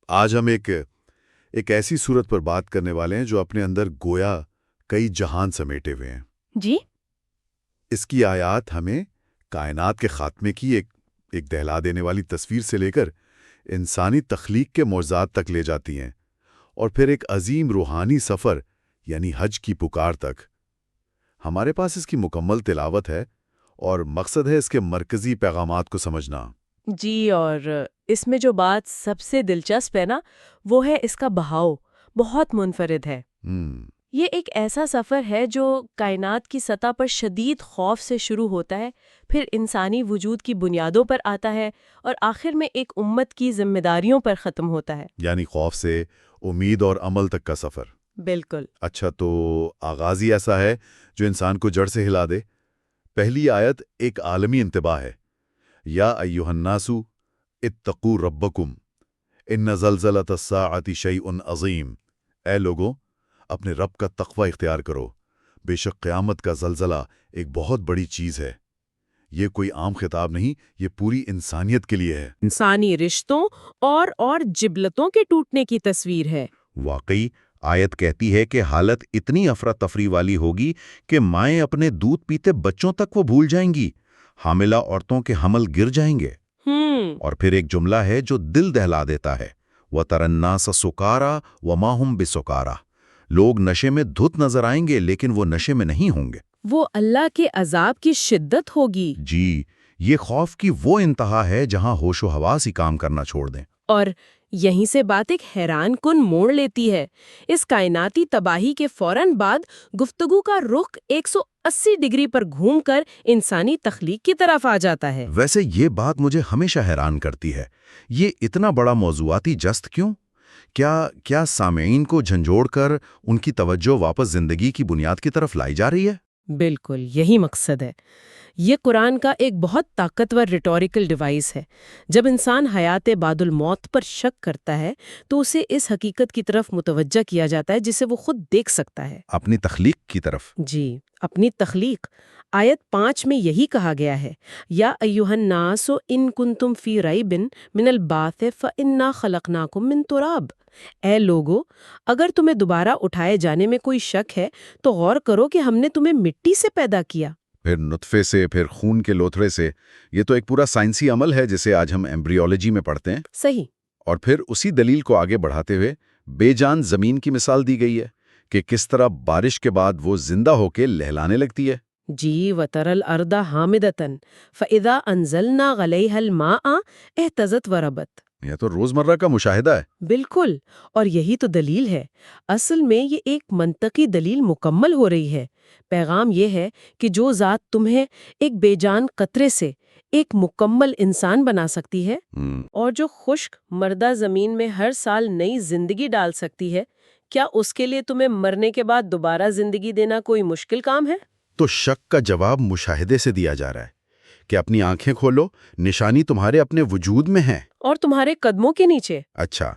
آج ہم ایک ایسی صورت پر بات کرنے والے ہیں جو اپنے اندر گویا کئی جہان سمیٹے ہوئے ہیں۔ جی؟ اس کی آیات ہمیں کائنات کے خاتمے کی ایک دہلا دینے والی تصویر سے لے کر انسانی تخلیق کے معجزات تک لے جاتی ہیں، اور پھر ایک عظیم روحانی سفر یعنی حج کی پکار تک۔ ہمارے پاس اس کی مکمل تلاوت ہے، اور مقصد ہے اس کے مرکزی پیغامات کو سمجھنا۔ جی، اور اس میں جو بات سب سے دلچسپ ہے نا، وہ ہے اس کا بہاؤ بہت منفرد ہے۔ یہ ایک ایسا سفر ہے جو کائنات کی سطح پر شدید خوف سے شروع ہوتا ہے، پھر انسانی وجود کی بنیادوں پر آتا ہے، اور آخر میں ایک امت کی ذمہ داریوں پر ختم ہوتا ہے۔ یعنی خوف سے امید اور عمل تک کا سفر۔ بالکل۔ اچھا، تو آغاز ہی ایسا ہے جو انسان کو جڑ سے ہلا دے۔ پہلی آیت ایک عالمی انتباہ ہے، یا ایھا الناس اتقوا ربکم ان زلزلۃ الساعۃ شیء عظیم۔ اے لوگوں، اپنے رب کا تقوی اختیار کرو، بے شک قیامت کا زلزلہ ایک بہت بڑی چیز ہے۔ یہ کوئی عام خطاب نہیں، یہ پوری انسانیت کے لیے ہے۔ انسانی رشتوں اور جبلتوں کے ٹوٹنے کی تصویر ہے۔ واقعی آیت کہتی ہے کہ حالت اتنی افراتفری والی ہوگی کہ مائیں اپنے دودھ پیتے بچوں تک وہ بھول جائیں گی، حاملہ عورتوں کے حمل گر جائیں گے۔ اور پھر ایک جملہ ہے جو دل دہلا دیتا ہے، وَتَرَى النَّاسَ سُكَارَىٰ وَمَا هُمْ بِسُكَارَىٰ۔ لوگ نشے میں دھت نظر آئیں گے لیکن وہ نشے میں نہیں ہوں گے۔ وہ اللہ کے عذاب کی شدت ہوگی۔ جی، یہ خوف کی وہ انتہا ہے جہاں ہوش و حواس ہی کام کرنا چھوڑ دیں۔ اور یہیں سے بات ایک حیران کن موڑ لیتی ہے۔ اس کائناتی تباہی کے فوراً بعد گفتگو کا رخ 180 ڈگری پر گھوم کر انسانی تخلیق کی طرف آ جاتا ہے۔ ویسے یہ بات مجھے ہمیشہ حیران کرتی ہے، یہ اتنا بڑا موضوعاتی جست کیوں؟ کیا سامعین کو جھنجھوڑ کر ان کی توجہ واپس زندگی کی بنیاد کی طرف لائی جا رہی ہے؟ بالکل یہی مقصد ہے۔ یہ قرآن کا ایک بہت طاقتور ریٹوریکل ڈیوائس ہے۔ جب انسان حیات بعد الموت پر شک کرتا ہے تو اسے اس حقیقت کی طرف متوجہ کیا جاتا ہے جسے وہ خود دیکھ سکتا ہے، اپنی تخلیق کی طرف۔ جی، اپنی تخلیق۔ آیت 5 میں یہی کہا گیا ہے، یا ایھا الناس ان کنتم فی ریب من البعث فانا خلقناکم من تراب۔ اے لوگو، اگر تمہیں دوبارہ اٹھائے جانے میں کوئی شک ہے تو غور کرو کہ ہم نے تمہیں مٹی سے پیدا کیا، پھر نطفے سے، پھر خون کے لوتھڑے سے۔ یہ تو ایک پورا سائنسی عمل ہے جسے آج ہم ایمبریولوجی میں پڑھتے ہیں۔ صحیح۔ اور پھر اسی دلیل کو آگے بڑھاتے ہوئے بے جان زمین کی مثال دی گئی ہے کہ کس طرح بارش کے بعد وہ زندہ ہو کے لہلانے لگتی ہے۔ جی، وَتَرَى الْأَرْضَ حَامِدَةً فَإِذَا أَنزَلْنَا عَلَيْهَا الْمَاءَ اهْتَزَّتْ وَرَبَتْ۔ یہ تو روزمرہ کا مشاہدہ ہے۔ بالکل، اور یہی تو دلیل ہے۔ اصل میں یہ ایک منطقی دلیل مکمل ہو رہی ہے۔ پیغام یہ ہے کہ جو ذات تمہیں ایک بے جان قطرے سے ایک مکمل انسان بنا سکتی ہے، اور جو خشک مردہ زمین میں ہر سال نئی زندگی ڈال سکتی ہے، کیا اس کے لیے تمہیں مرنے کے بعد دوبارہ زندگی دینا کوئی مشکل کام ہے؟ تو شک کا جواب مشاہدے سے دیا جا رہا ہے کہ اپنی آنکھیں کھولو، نشانی تمہارے اپنے وجود میں ہے، اور تمہارے قدموں کے نیچے۔ اچھا،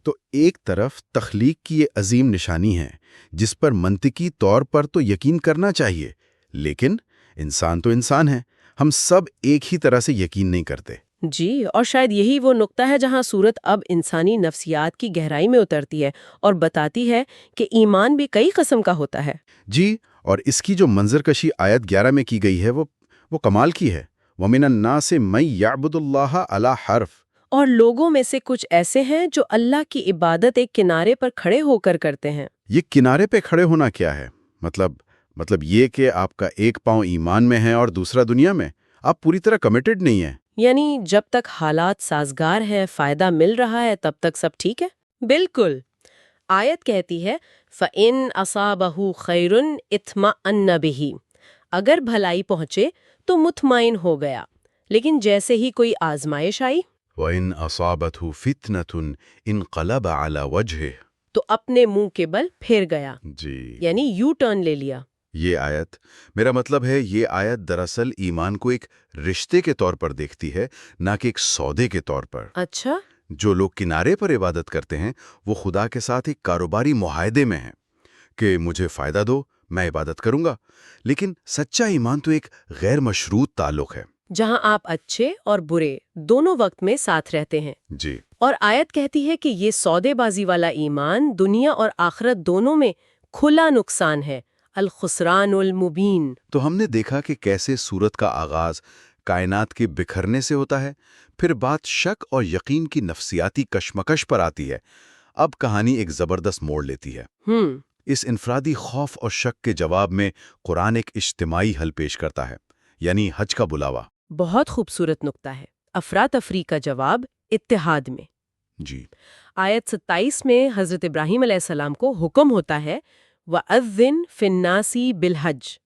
تو ایک طرف تخلیق کی یہ عظیم نشانی ہے جس پر منطقی طور پر تو یقین کرنا چاہیے، لیکن انسان تو انسان ہے، ہم سب ایک ہی طرح سے یقین نہیں کرتے۔ جی، اور شاید یہی وہ نقطہ ہے جہاں صورت اب انسانی نفسیات کی گہرائی میں اترتی ہے اور بتاتی ہے کہ ایمان بھی کئی قسم کا ہوتا ہے۔ جی، اور اس کی جو منظر کشی آیت 11 میں کی گئی ہے وہ کمال کی ہے۔ وَمِنَ النَّاسِ مَن يَعْبُدُ اللَّهَ عَلَى حَرْفٍ۔ اور لوگوں میں سے کچھ ایسے ہیں جو اللہ کی عبادت ایک کنارے پر کھڑے ہو کر کرتے ہیں۔ یہ کنارے پہ کھڑے ہونا کیا ہے؟ مطلب یہ کہ آپ کا ایک پاؤں ایمان میں ہے اور دوسرا دنیا میں، آپ پوری طرح کمیٹڈ نہیں ہیں۔ یعنی جب تک حالات سازگار ہیں، فائدہ مل رہا ہے، تب تک سب ٹھیک ہے؟ بالکل۔ آیت کہتی ہے فَإِنْ أَصَابَهُ خَيْرٌ اطْمَأَنَّ بِهِ۔ اگر بھلائی پہنچے تو مطمئن ہو گیا، لیکن جیسے ہی کوئی آزمائش آئی، وَإِنْ أَصَابَتْهُ فِتْنَةٌ انقلب عَلَى وَجْهِهِ۔ تو اپنے منہ کے بل پھر گیا، جی، یعنی یو ٹرن لے لیا۔ یہ آیت، میرا مطلب ہے یہ آیت دراصل ایمان کو ایک رشتے کے طور پر دیکھتی ہے، نہ کہ ایک سودے کے طور پر۔ اچھا۔ جو لوگ کنارے پر عبادت کرتے ہیں وہ خدا کے ساتھ ایک کاروباری معاہدے میں ہیں کہ مجھے فائدہ دو، میں عبادت کروں گا، لیکن سچا ایمان تو ایک غیر مشروط تعلق ہے۔ جہاں آپ اچھے اور برے دونوں وقت میں ساتھ رہتے ہیں۔ جی، اور آیت کہتی ہے کہ یہ سودے بازی والا ایمان دنیا اور آخرت دونوں میں کھلا نقصان ہے، الخسران المبین۔ تو ہم نے دیکھا کہ کیسے سورت کا آغاز کائنات کے بکھرنے سے ہوتا ہے، پھر بات شک اور یقین کی نفسیاتی کشمکش پر آتی ہے۔ اب کہانی ایک زبردست موڑ لیتی ہے۔ اس انفرادی خوف اور شک کے جواب میں قرآن ایک اجتماعی حل پیش کرتا ہے، یعنی حج کا بلاوا۔ بہت خوبصورت نقطہ ہے، افراتفری کا جواب اتحاد میں۔ جی، آیت 27 میں حضرت ابراہیم علیہ السلام کو حکم ہوتا ہے وَأَذِّن فِي النَّاسِ بِالْحَجِّ،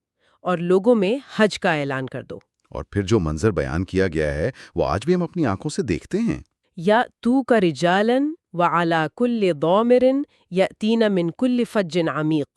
اور لوگوں میں حج کا اعلان کر دو۔ اور پھر جو منظر بیان کیا گیا ہے وہ آج بھی ہم اپنی آنکھوں سے دیکھتے ہیں۔ یَأْتُوکَ رِجَالًا وَعَلَىٰ كُلِّ ضَامِرٍ یَأْتِینَ مِن كُلِّ فَجٍّ عَمِیقٍ،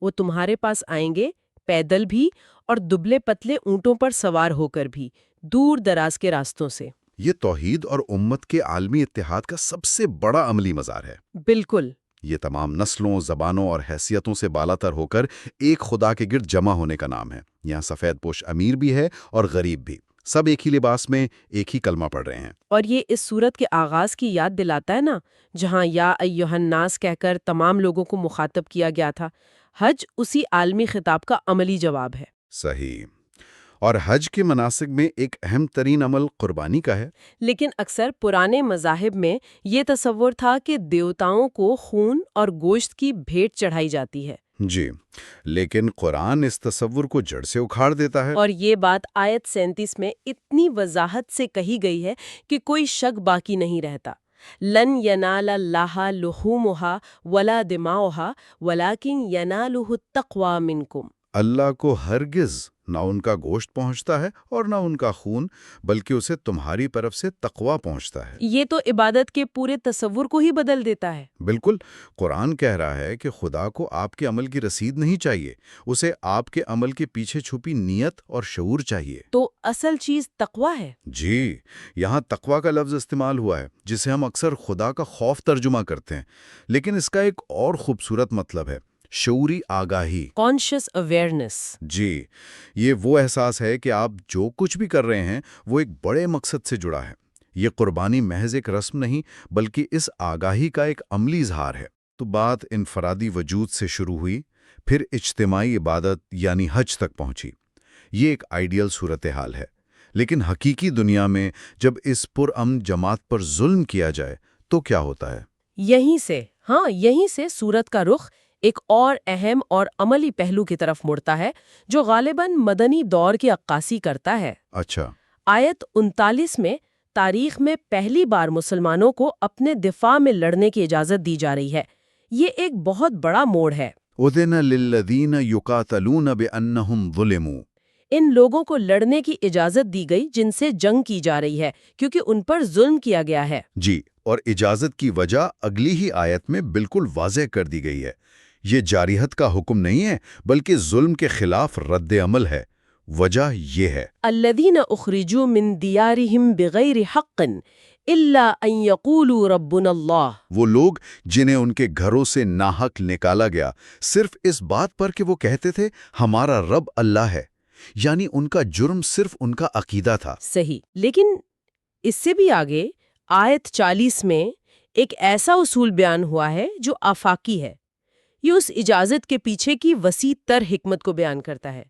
وہ تمہارے پاس آئیں گے پیدل بھی اور دبلے پتلے اونٹوں پر سوار ہو کر بھی، دور دراز کے راستوں سے۔ یہ توحید اور امت کے عالمی اتحاد کا سب سے بڑا عملی مظہر ہے۔ بالکل۔ یہ تمام نسلوں، زبانوں اور حیثیتوں سے بالاتر ہو کر ایک خدا کے گرد جمع ہونے کا نام ہے۔ یہاں سفید پوش امیر بھی ہے اور غریب بھی، سب ایک ہی لباس میں ایک ہی کلمہ پڑھ رہے ہیں۔ اور یہ اس سورت کے آغاز کی یاد دلاتا ہے نا، جہاں یا ایھا الناس کہہ کر تمام لوگوں کو مخاطب کیا گیا تھا۔ حج اسی عالمی خطاب کا عملی جواب ہے۔ صحیح۔ اور حج کے مناسک میں ایک اہم ترین عمل قربانی کا ہے۔ لیکن اکثر پرانے مذاہب میں یہ تصور تھا کہ دیوتاؤں کو خون اور گوشت کی بھیٹ چڑھائی جاتی ہے۔ جی، لیکن قرآن اس تصور کو جڑ سے اکھاڑ دیتا ہے۔ اور یہ بات آیت 37 میں اتنی وضاحت سے کہی گئی ہے کہ کوئی شک باقی نہیں رہتا۔ لن ینال اللہ لحومها ولا دماؤها ولکن ینالہ التقوی منکم۔ اللہ کو ہرگز نہ ان کا گوشت پہنچتا ہے اور نہ ان کا خون، بلکہ اسے تمہاری طرف سے تقوی پہنچتا ہے۔ یہ تو عبادت کے پورے تصور کو ہی بدل دیتا ہے۔ بالکل، قرآن کہہ رہا ہے کہ خدا کو آپ کے عمل کی رسید نہیں چاہیے، اسے آپ کے عمل کے پیچھے چھپی نیت اور شعور چاہیے۔ تو اصل چیز تقوی ہے۔ جی، یہاں تقوی کا لفظ استعمال ہوا ہے، جسے ہم اکثر خدا کا خوف ترجمہ کرتے ہیں، لیکن اس کا ایک اور خوبصورت مطلب ہے، شعوری آگاہی۔ Conscious awareness. جی، یہ وہ احساس ہے کہ آپ جو کچھ بھی کر رہے ہیں وہ ایک بڑے مقصد سے جڑا ہے۔ یہ قربانی محض ایک رسم نہیں، بلکہ اس آگاہی کا ایک عملی اظہار ہے۔ تو بات انفرادی وجود سے شروع ہوئی، پھر اجتماعی عبادت یعنی حج تک پہنچی۔ یہ ایک آئیڈیل صورتحال ہے، لیکن حقیقی دنیا میں جب اس پرامن جماعت پر ظلم کیا جائے تو کیا ہوتا ہے؟ یہیں سے سورت کا رخ ایک اور اہم اور عملی پہلو کی طرف مڑتا ہے، جو غالباً مدنی دور کی عکاسی کرتا ہے۔ اچھا۔ آیت 39 میں تاریخ میں پہلی بار مسلمانوں کو اپنے دفاع میں لڑنے کی اجازت دی جا رہی ہے۔ یہ ایک بہت بڑا موڑ ہے۔ اُذِنَ لِلَّذِينَ يُقَاتَلُونَ بِأَنَّهُمْ ظُلِمُوا۔ ان لوگوں کو لڑنے کی اجازت دی گئی جن سے جنگ کی جا رہی ہے، کیونکہ ان پر ظلم کیا گیا ہے۔ جی، اور اجازت کی وجہ اگلی ہی آیت میں بالکل واضح کر دی گئی ہے۔ یہ جارحیت کا حکم نہیں ہے، بلکہ ظلم کے خلاف رد عمل ہے۔ وجہ یہ ہے، الذین اخرجوا من دیارہم بغیر حق الا ان یقولوا ربنا اللہ۔ وہ لوگ جنہیں ان کے گھروں سے ناحق نکالا گیا صرف اس بات پر کہ وہ کہتے تھے ہمارا رب اللہ ہے، یعنی ان کا جرم صرف ان کا عقیدہ تھا۔ صحیح، لیکن اس سے بھی آگے آیت 40 میں ایک ایسا اصول بیان ہوا ہے جو آفاقی ہے۔ یہ اس اجازت کے پیچھے کی وسیع تر حکمت کو بیان کرتا ہے۔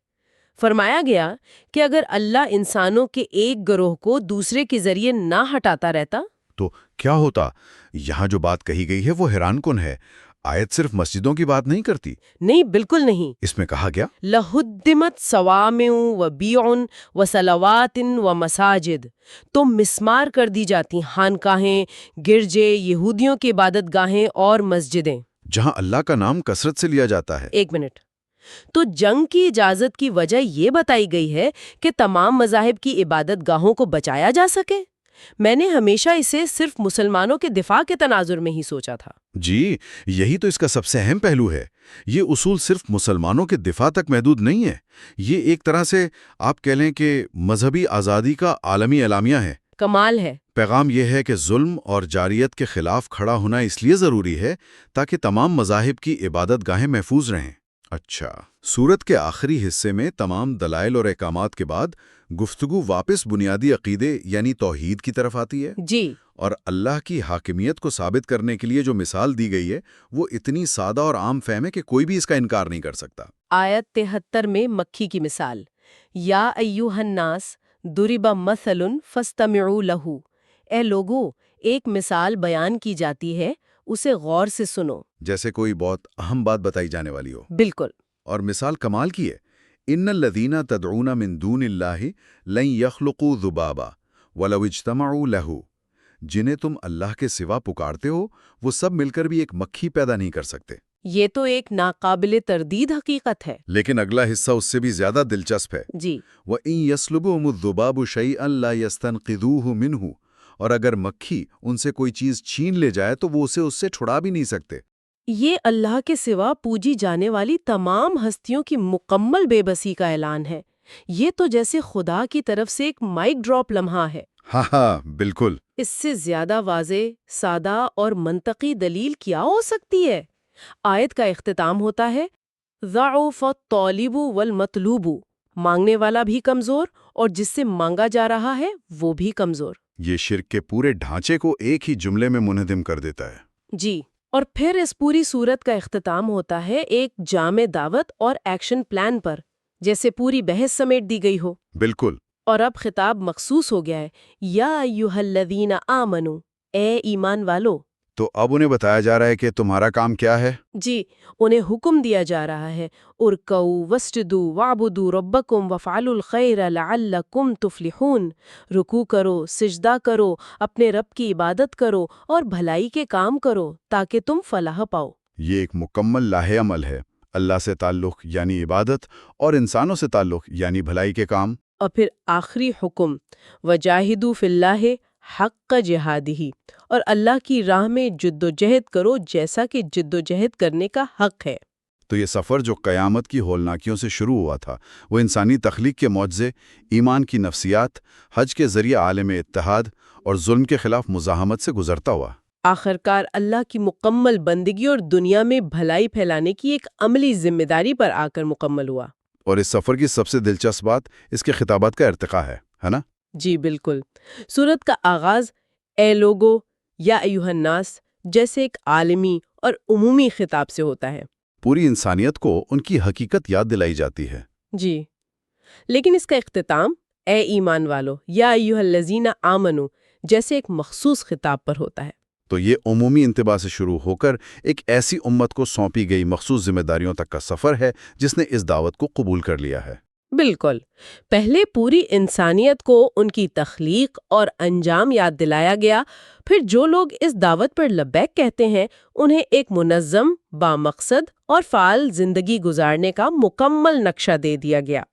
فرمایا گیا کہ اگر اللہ انسانوں کے ایک گروہ کو دوسرے کے ذریعے نہ ہٹاتا رہتا تو کیا ہوتا؟ یہاں جو بات کہی گئی ہے وہ حیران کن ہے۔ آیت صرف مسجدوں کی بات نہیں کرتی، نہیں، بالکل نہیں۔ اس میں کہا گیا لَهُدِّمَتْ صَوَامِعُ وَبِيُعٌ وَصَلَوَاتٍ وَمَسَاجِدُ، تو مسمار کر دی جاتی خانقاہیں، گرجے، یہودیوں کی عبادت گاہیں اور مسجدیں، جہاں اللہ کا نام کثرت سے لیا جاتا ہے۔ ایک منٹ، تو جنگ کی اجازت کی وجہ یہ بتائی گئی ہے کہ تمام مذاہب کی عبادت گاہوں کو بچایا جا سکے؟ میں نے ہمیشہ اسے صرف مسلمانوں کے دفاع کے تناظر میں ہی سوچا تھا۔ جی، یہی تو اس کا سب سے اہم پہلو ہے۔ یہ اصول صرف مسلمانوں کے دفاع تک محدود نہیں ہے، یہ ایک طرح سے آپ کہہ لیں کہ مذہبی آزادی کا عالمی اعلامیہ ہے۔ کمال ہے۔ پیغام یہ ہے کہ ظلم اور جارحیت کے خلاف کھڑا ہونا اس لیے ضروری ہے تاکہ تمام مذاہب کی عبادت گاہیں محفوظ رہیں۔ اچھا، سورت کے آخری حصے میں تمام دلائل اور احکامات کے بعد گفتگو واپس بنیادی عقیدے یعنی توحید کی طرف آتی ہے، جی، اور اللہ کی حاکمیت کو ثابت کرنے کے لیے جو مثال دی گئی ہے وہ اتنی سادہ اور عام فہم ہے کہ کوئی بھی اس کا انکار نہیں کر سکتا۔ آیت 73 میں مکھی کی مثال، یا ایھا الناس ضرب مثل فاستمعوا لہ، اے لوگو ایک مثال بیان کی جاتی ہے، اسے غور سے سنو۔ جیسے کوئی بہت اہم بات بتائی جانے والی ہو، بالکل، اور مثال کمال کی ہے، ان الذین تدعون من دون اللہ لن یخلقوا ذبابا ولو اجتمعوا لہ، جنہیں تم اللہ کے سوا پکارتے ہو وہ سب مل کر بھی ایک مکھی پیدا نہیں کر سکتے۔ یہ تو ایک ناقابل تردید حقیقت ہے۔ لیکن اگلا حصہ اس سے بھی زیادہ دلچسپ ہے، جی، وَإِن يَسْلُبُهُمُ الذُّبَابُ شَيْئًا لَا يَسْتَنقِذُوهُ مِنْهُ، اور اگر مکھی ان سے کوئی چیز چھین لے جائے تو وہ اسے اس سے چھڑا بھی نہیں سکتے۔ یہ اللہ کے سوا پوجی جانے والی تمام ہستیوں کی مکمل بے بسی کا اعلان ہے۔ یہ تو جیسے خدا کی طرف سے ایک مائک ڈراپ لمحہ ہے۔ ہاں بالکل۔ اس سے زیادہ واضح، سادہ اور منطقی دلیل کیا ہو سکتی ہے؟ آیت کا اختتام ہوتا ہے ضعف الطالب والمطلوب، مانگنے والا بھی کمزور اور جس سے مانگا جا رہا ہے وہ بھی کمزور۔ یہ شرک کے پورے ڈھانچے کو ایک ہی جملے میں منہدم کر دیتا ہے۔ جی، اور پھر اس پوری صورت کا اختتام ہوتا ہے ایک جامع دعوت اور ایکشن پلان پر، جیسے پوری بحث سمیٹ دی گئی ہو۔ بالکل۔ اور اب خطاب مخصوص ہو گیا ہے، یا ایھا الذین آمنو، اے ایمان والو۔ تو اب انہیں بتایا جا رہا ہے کہ تمہارا کام کیا ہے؟ جی، انہیں حکم دیا جا رہا ہے، ارکعوا واسجدوا واعبدوا ربکم وافعلوا الخیر لعلکم تفلحون، رکوع کرو، سجدہ کرو، اپنے رب کی عبادت کرو اور بھلائی کے کام کرو تاکہ تم فلاح پاؤ۔ یہ ایک مکمل لاہ عمل ہے، اللہ سے تعلق یعنی عبادت اور انسانوں سے تعلق یعنی بھلائی کے کام۔ اور پھر آخری حکم وجاہدوا فی اللہ حق جہادہ، اور اللہ کی راہ میں جد و جہد کرو جیسا کہ جد و جہد کرنے کا حق ہے۔ تو یہ سفر جو قیامت کی ہولناکیوں سے شروع ہوا تھا، وہ انسانی تخلیق کے معجزے، ایمان کی نفسیات، حج کے ذریعے عالم اتحاد اور ظلم کے خلاف مزاحمت سے گزرتا ہوا آخرکار اللہ کی مکمل بندگی اور دنیا میں بھلائی پھیلانے کی ایک عملی ذمہ داری پر آ کر مکمل ہوا۔ اور اس سفر کی سب سے دلچسپ بات اس کے خطابات کا ارتقاء ہے نا؟ جی بالکل، سورت کا آغاز اے لوگو یا ایھا الناس جیسے ایک عالمی اور عمومی خطاب سے ہوتا ہے۔ پوری انسانیت کو ان کی حقیقت یاد دلائی جاتی ہے۔ جی، لیکن اس کا اختتام اے ایمان والو یا ایھا الذین آمنو جیسے ایک مخصوص خطاب پر ہوتا ہے۔ تو یہ عمومی انتباہ سے شروع ہو کر ایک ایسی امت کو سونپی گئی مخصوص ذمہ داریوں تک کا سفر ہے جس نے اس دعوت کو قبول کر لیا ہے۔ بالکل، پہلے پوری انسانیت کو ان کی تخلیق اور انجام یاد دلایا گیا، پھر جو لوگ اس دعوت پر لبیک کہتے ہیں انہیں ایک منظم، بامقصد اور فعال زندگی گزارنے کا مکمل نقشہ دے دیا گیا۔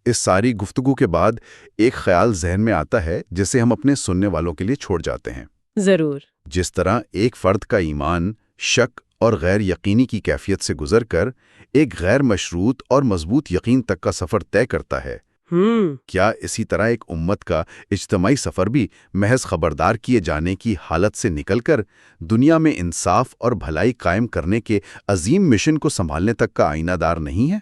اس ساری گفتگو کے بعد ایک خیال ذہن میں آتا ہے جسے ہم اپنے سننے والوں کے لیے چھوڑ جاتے ہیں۔ ضرور۔ جس طرح ایک فرد کا ایمان شک اور غیر یقینی کی کیفیت سے گزر کر ایک غیر مشروط اور مضبوط یقین تک کا سفر طے کرتا ہے، کیا اسی طرح ایک امت کا اجتماعی سفر بھی محض خبردار کیے جانے کی حالت سے نکل کر دنیا میں انصاف اور بھلائی قائم کرنے کے عظیم مشن کو سنبھالنے تک کا آئینہ دار نہیں ہے؟